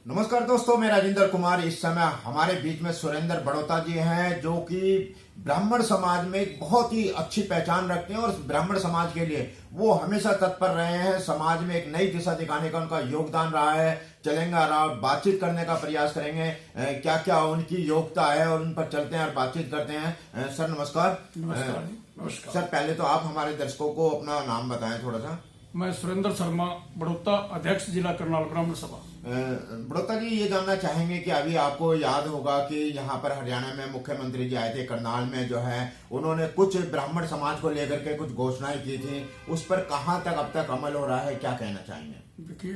नमस्कार दोस्तों, मैं राजेंद्र कुमार। इस समय हमारे बीच में सुरेंद्र बड़ौता जी हैं, जो कि ब्राह्मण समाज में एक बहुत ही अच्छी पहचान रखते हैं और ब्राह्मण समाज के लिए वो हमेशा तत्पर रहे हैं। समाज में एक नई दिशा दिखाने का उनका योगदान रहा है। चलेंगे रहा, बातचीत करने का प्रयास करेंगे, क्या क्या उनकी योग्यता है और उन पर चलते हैं और बातचीत करते हैं। सर नमस्कार। नमस्कार। सर, पहले तो आप हमारे दर्शकों को अपना नाम बताएं थोड़ा सा। मैं सुरेंद्र शर्मा बड़ौता, अध्यक्ष जिला करनाल ब्राह्मण सभा। बड़ौता जी, ये जानना चाहेंगे कि अभी आपको याद होगा कि यहाँ पर हरियाणा में मुख्यमंत्री जी आए थे। करनाल में जो है उन्होंने कुछ ब्राह्मण समाज को लेकर के कुछ घोषणाएं की थी, उस पर कहाँ तक अब तक अमल हो रहा है, क्या कहना चाहेंगे? देखिए,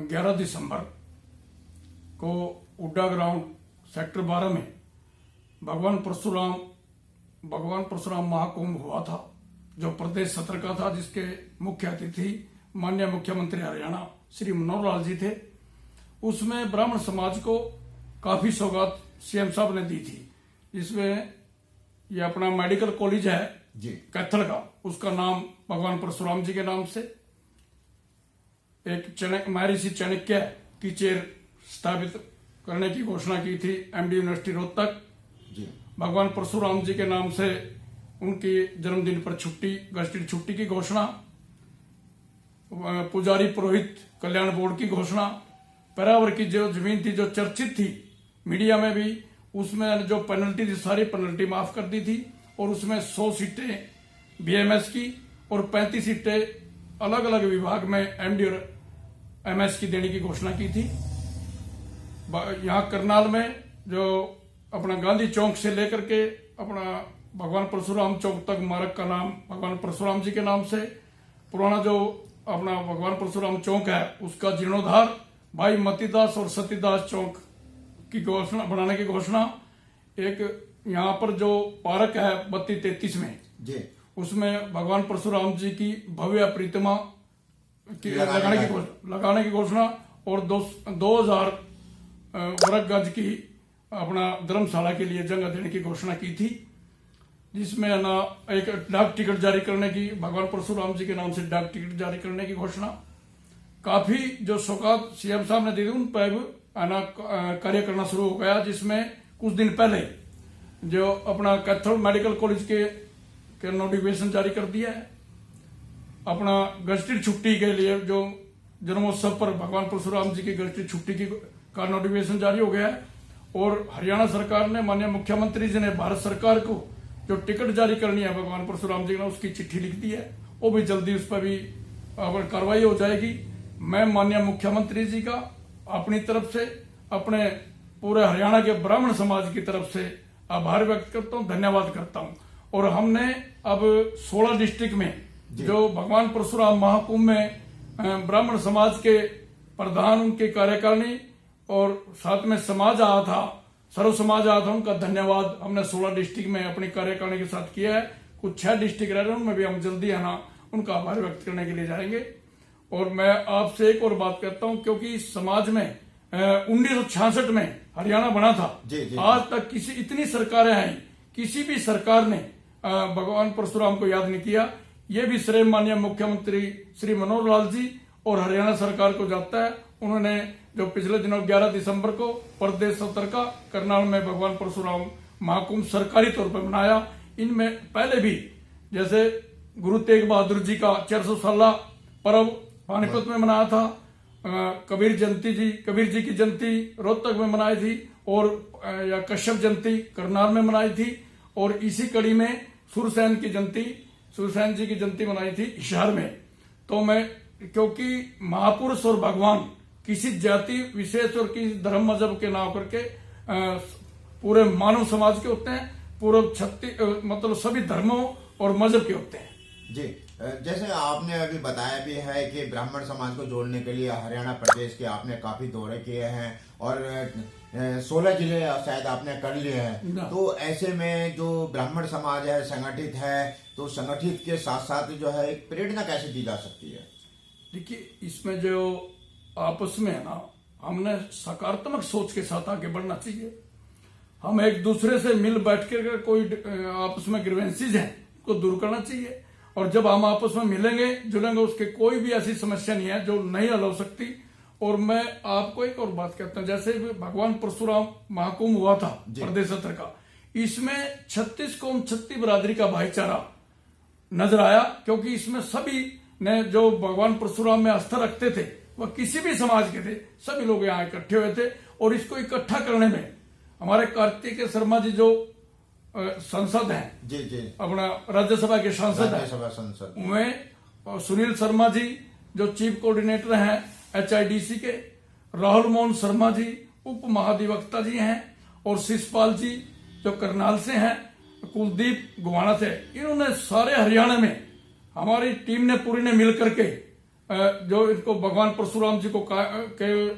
11 दिसंबर को उड्डा ग्राउंड सेक्टर 12 में भगवान परशुराम महाकुंभ हुआ था, जो प्रदेश सत्र का था, जिसके मुख्य अतिथि माननीय मुख्यमंत्री हरियाणा श्री मनोहर लाल जी थे। उसमें ब्राह्मण समाज को काफी सौगात सीएम साहब ने दी थी, जिसमें ये अपना मेडिकल कॉलेज है जी कैथल का, उसका नाम भगवान परशुराम जी के नाम से, एक महर्षि चाणक्य की चेयर स्थापित करने की घोषणा की थी एमडी यूनिवर्सिटी रोहतक जी। भगवान परशुराम जी के नाम से उनके जन्मदिन पर छुट्टी, गस्टेड छुट्टी की घोषणा, पुजारी पुरोहित कल्याण बोर्ड की घोषणा, पेरावर की जो जमीन थी जो चर्चित थी मीडिया में भी, उसमें जो पेनल्टी थी सारी पेनल्टी माफ कर दी थी, और उसमें 100 सीटें बीएमएस की और 35 सीटें अलग अलग विभाग में एमडी और एमएस की देने की घोषणा की थी। यहाँ करनाल में जो अपना गांधी चौक से लेकर के अपना भगवान परशुराम चौक तक मार्ग का नाम भगवान परशुराम जी के नाम से, पुराना जो अपना भगवान परशुराम चौक है उसका जीर्णोद्धार, भाई मतीदास और सतीदास चौक की घोषणा बनाने की घोषणा, एक यहाँ पर जो पार्क है 32-33 में जी, उसमें भगवान परशुराम जी की भव्य प्रतिमा लगाने की घोषणा, और 2000 वर्ग गज की अपना धर्मशाला के लिए जगह देने की घोषणा की थी, जिसमें ना एक डाक टिकट जारी करने की, भगवान परशुराम जी के नाम से डाक टिकट जारी करने की घोषणा। काफी जो सौगात सीएम साहब ने दी थी उन पर कार्य करना शुरू हो गया, जिसमें कुछ दिन पहले जो अपना कैथल मेडिकल कॉलेज के नोटिफिकेशन जारी कर दिया है। अपना गस्टेड छुट्टी के लिए जो जन्मोत्सव पर भगवान परशुराम जी की गस्टेड छुट्टी का नोटिफिकेशन जारी हो गया है, और हरियाणा सरकार ने, माननीय मुख्यमंत्री जी ने भारत सरकार को जो टिकट जारी करनी है भगवान परशुराम जी ने, उसकी चिट्ठी लिख दी है। वो भी जल्दी उस पर भी कार्रवाई हो जाएगी। मैं माननीय मुख्यमंत्री जी का अपनी तरफ से, अपने पूरे हरियाणा के ब्राह्मण समाज की तरफ से आभार व्यक्त करता हूँ, धन्यवाद करता हूँ। और हमने अब 16 डिस्ट्रिक्ट में जो भगवान परशुराम महाकुंभ में ब्राह्मण समाज के प्रधान, उनके कार्यकारिणी और साथ में समाज आया था, सर्व समाज आया था, उनका धन्यवाद हमने 16 डिस्ट्रिक्ट में अपनी कार्यकारिणी के साथ किया है। कुछ 6 डिस्ट्रिक्ट रह रहे हैं, उनमें भी हम जल्दी है ना उनका आभार व्यक्त करने के लिए जाएंगे। और मैं आपसे एक और बात कहता हूं, क्योंकि समाज में 1966 में हरियाणा बना था, आज तक किसी इतनी सरकारें आई, किसी भी सरकार ने भगवान परशुराम को याद नहीं किया। ये भी श्रेय माननीय मुख्यमंत्री श्री मनोहर लाल जी और हरियाणा सरकार को जाता है। उन्होंने जो पिछले दिनों 11 दिसंबर को प्रदेश सत्र का करनाल में भगवान परशुराम महाकुंभ सरकारी तौर पर मनाया। इनमें पहले भी जैसे गुरु तेग बहादुर जी का 400 साला पर्व पानीपत में मनाया था, कबीर जी की जयंती रोहतक में मनाई थी, और या कश्यप जयंती करनाल में मनाई थी, और इसी कड़ी में सूरसेन जी की जयंती मनाई थी हिसार में। तो मैं, क्योंकि महापुरुष और भगवान किसी जाति विशेष और किसी धर्म मजहब के ना होकर के पूरे मानव समाज के होते हैं, पूरे मतलब सभी धर्मों और मजहब के होते हैं। जी, जैसे आपने अभी बताया भी है कि ब्राह्मण समाज को जोड़ने के लिए हरियाणा प्रदेश के आपने काफी दौरे किए हैं और 16 जिले शायद आपने कर लिए हैं। तो ऐसे में जो ब्राह्मण समाज है संगठित है, तो संगठित के साथ साथ जो है एक प्रेरणा कैसे दी जा सकती है? देखिए, इसमें जो आपस में है ना, हमने सकारात्मक सोच के साथ आगे बढ़ना चाहिए। हम एक दूसरे से मिल बैठ कर कोई आपस में ग्रीवेंसीज हैं को दूर करना चाहिए, और जब हम आपस में मिलेंगे जुलेंगे, उसके कोई भी ऐसी समस्या नहीं है जो नहीं हल हो सकती। और मैं आपको एक और बात कहता हूं, जैसे भगवान परशुराम महाकुंभ हुआ था प्रदेश सत्र का, इसमें 36 कौम 36 बिरादरी का भाईचारा नजर आया, क्योंकि इसमें सभी ने जो भगवान परशुराम में आस्था रखते थे, वह किसी भी समाज के थे, सभी लोग यहाँ इकट्ठे हुए थे। और इसको इकट्ठा करने में हमारे कार्तिकेय शर्मा जी जो संसद हैं, जी जी, अपना राज्यसभा के सांसद राज्यसभा संसद में सुनील शर्मा जी जो चीफ कोऑर्डिनेटर हैं HIDC के, राहुल मोहन शर्मा जी उप महाधिवक्ता जी हैं, और शिषपाल जी जो करनाल से हैं, कुलदीप गुवाना से, इन्होंने सारे हरियाणा में हमारी टीम ने पूरी ने मिल करके जो इनको भगवान परशुराम जी को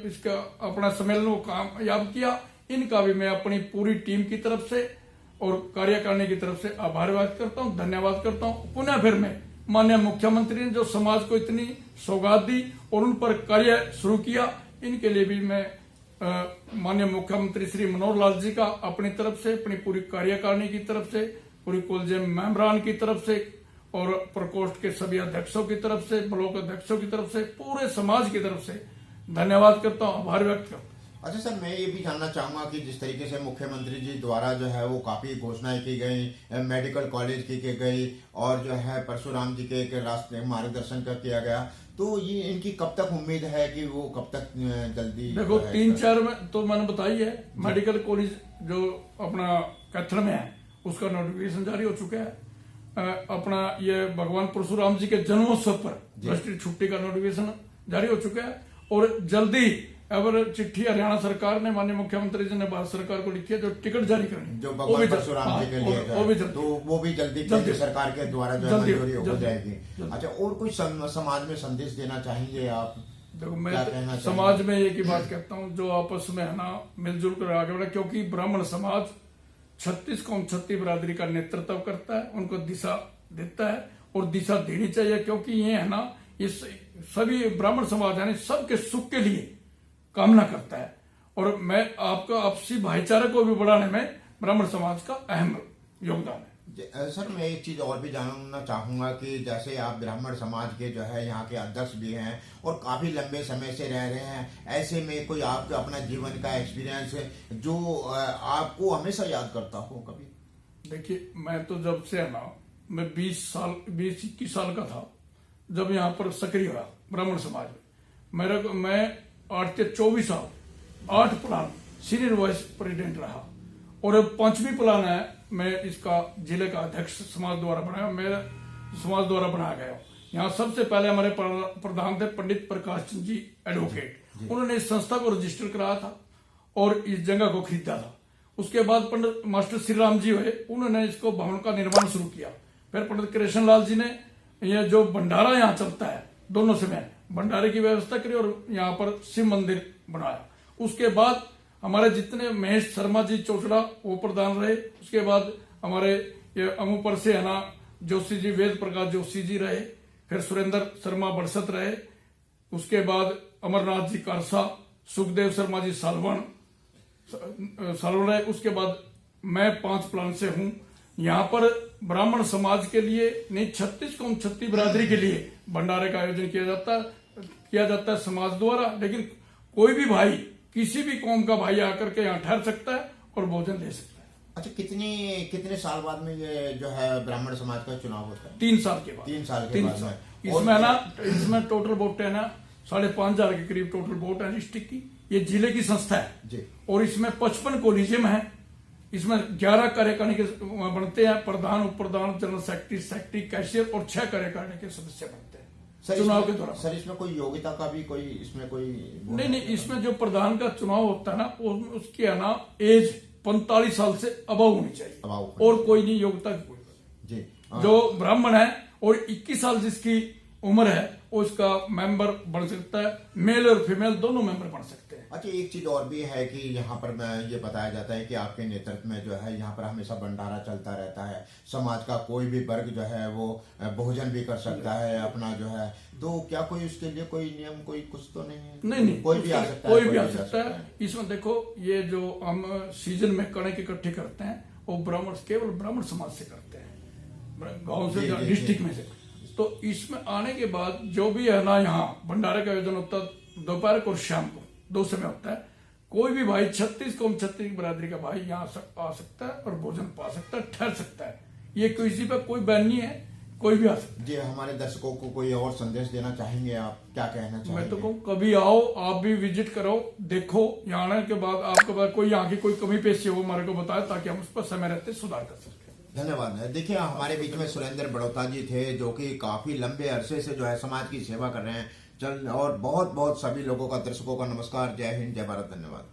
इसका अपना सम्मेलन को कामयाब किया। इनका भी मैं अपनी पूरी टीम की तरफ से और कार्यकारिणी की तरफ से आभार व्यक्त करता हूं, धन्यवाद करता हूं। पुनः फिर मैं माननीय मुख्यमंत्री ने जो समाज को इतनी सौगात दी और उन पर कार्य शुरू किया, इनके लिए भी मैं माननीय मुख्यमंत्री श्री मनोहर लाल जी का अपनी तरफ से, अपनी पूरी कार्यकारिणी की तरफ से, पूरी कॉलेजियम मेंबरान की तरफ से और प्रकोष्ठ के सभी अध्यक्षों की तरफ से, ब्लॉक अध्यक्षों की तरफ से, पूरे समाज की तरफ से धन्यवाद करता हूं, आभार व्यक्त करता हूं। अच्छा सर, मैं ये भी जानना चाहूंगा कि जिस तरीके से मुख्यमंत्री जी द्वारा जो है वो काफी घोषणाएं की गई, मेडिकल कॉलेज की गई और जो है परशुराम जी के रास्ते मार्गदर्शन का किया गया, तो ये इनकी कब तक उम्मीद है कि वो कब तक जल्दी? देखो 3-4 में तो मैंने बताई है, मेडिकल कॉलेज जो अपना कैथल में है उसका नोटिफिकेशन जारी हो चुका है। अपना ये भगवान परशुराम जी के जन्मोत्सव पर राष्ट्रीय छुट्टी का नोटिफिकेशन जारी हो चुका है, और जल्दी अगर चिट्ठी हरियाणा सरकार ने माननीय मुख्यमंत्री जी ने भारत सरकार को लिखी है जो टिकट जारी करनी, जो भगवान परशुराम जी के लिए तो वो भी जल्दी केंद्र सरकार के द्वारा जो है मंजूरी हो जाएगी। अच्छा, और कोई समाज में संदेश देना चाहेंगे आप? देखो, मैं समाज में एक ही बात कहता हूँ, जो आपस में है ना मिलजुल कर आगे बढ़े, क्योंकि ब्राह्मण समाज 36 कौम 36 बिरादरी का नेतृत्व करता है, उनको दिशा देता है और दिशा देनी चाहिए, क्योंकि ये है ना इस सभी ब्राह्मण समाज यानी सबके सुख के लिए कामना करता है। और मैं आपका आपसी भाईचारे को भी बढ़ाने में ब्राह्मण समाज का अहम योगदान है। सर, मैं एक चीज और भी जानना चाहूंगा कि जैसे आप ब्राह्मण समाज के जो है यहाँ के अध्यक्ष भी हैं और काफी लंबे समय से रह रहे हैं, ऐसे में कोई आपका अपना जीवन का एक्सपीरियंस जो आपको हमेशा याद करता हो कभी? देखिए, मैं तो जब से है ना मैं 20-21 साल का था जब यहाँ पर सक्रिय हुआ ब्राह्मण समाज में। मैं 8 से 24 साल 8 प्लान सीनियर वाइस प्रेसिडेंट रहा, और अब 5वीं प्लान है मैं इसका जिले का अध्यक्ष समाज द्वारा बनाया, मेरा समाज द्वारा बनाया गया। यहाँ सबसे पहले हमारे प्रधान थे पंडित प्रकाश चंद जी एडवोकेट, उन्होंने इस संस्था को रजिस्टर कराया था और इस जगह को खरीदा था। उसके बाद पंडित मास्टर श्री राम जी हुए, उन्होंने इसको भवन का निर्माण शुरू किया। फिर पंडित कृष्ण लाल जी ने यह जो भंडारा यहाँ चलता है दोनों समय भंडारे की व्यवस्था करी और यहाँ पर शिव मंदिर बनाया। उसके बाद हमारे जितने महेश शर्मा जी चोचड़ा वो प्रधान रहे। उसके बाद हमारे ये अमुपर से है ना जोशी जी वेद प्रकाश जोशी जी रहे, फिर सुरेंद्र शर्मा बरसत रहे। उसके बाद अमरनाथ जी कारसा, सुखदेव शर्मा जी सालवन रहे। उसके बाद मैं 5 प्लान से हूँ। यहाँ पर ब्राह्मण समाज के लिए नहीं 36 कौम 36 बिरादरी के लिए भंडारे का आयोजन किया जाता है समाज द्वारा, लेकिन कोई भी भाई किसी भी कौम का भाई आकर के यहाँ ठहर सकता है और भोजन ले सकता है। अच्छा, कितने साल बाद में ये जो है ब्राह्मण समाज का चुनाव होता है? 3 साल के बाद। 3 साल के बाद में इसमें ना इसमें टोटल वोट है ना 5,500 के करीब टोटल वोट है डिस्ट्रिक्ट की। ये जिले की संस्था है जी, और इसमें 55 कॉलेजियम है। इसमें 11 कार्यकारिणी के बनते हैं, प्रधान, उप प्रधान, जनरल सेक्रेटरी, कैशियर और 6 कार्यकारिणी के सदस्य बनते हैं चुनाव के दौरान। सर, इसमें कोई योग्यता का भी इसमें कोई नहीं, इसमें जो प्रधान का चुनाव होता है ना उसकी है ना एज 45 साल से अबव होनी चाहिए, और कोई नहीं योग्यता की कोई जी। जो ब्राह्मण है और 21 साल जिसकी उम्र है उसका मेंबर बन सकता है, मेल और फीमेल दोनों मेंबर बन सकते हैं। अच्छा, एक चीज और भी है कि यहाँ पर मैं ये बताया जाता है कि आपके नेतृत्व में जो है यहाँ पर हमेशा भंडारा चलता रहता है। समाज का कोई भी वर्ग जो है वो भोजन भी कर सकता है अपना जो है, तो क्या कोई उसके लिए कोई नियम कोई कुछ तो नहीं है? नहीं, कोई भी आ सकता है, कोई भी आ सकता है। इसमें देखो, ये जो हम सीजन में कणक इकट्ठे करते हैं वो केवल ब्राह्मण समाज से करते हैं, गाँव से डिस्ट्रिक्ट में से। तो इसमें आने के बाद जो भी है ना यहाँ भंडारे का आयोजन होता है दोपहर को और शाम को 2 समय होता है। कोई भी भाई 36 कौम 36 बरादरी का भाई यहाँ आ सकता है और भोजन पा सकता है, ठहर सकता है। ये किसी पर कोई बैन नहीं है, कोई भी आ सकता है। जी, हमारे दर्शकों को कोई और संदेश देना चाहेंगे आप, क्या कहना चाहेंगे? मैं तो कहूँ कभी आओ, आप भी विजिट करो, देखो। यहाँ आने के बाद आपके पास कोई यहाँ की कोई कमी पेशी हो हमारे को बताए, ताकि हम उस पर समय रहते सुधार कर सकें। धन्यवाद। देखिए, हमारे बीच में सुरेंद्र बड़ौता जी थे, जो कि काफी लंबे अरसे से जो है समाज की सेवा कर रहे हैं। और बहुत बहुत सभी लोगों का, दर्शकों का नमस्कार। जय हिंद, जय भारत, धन्यवाद।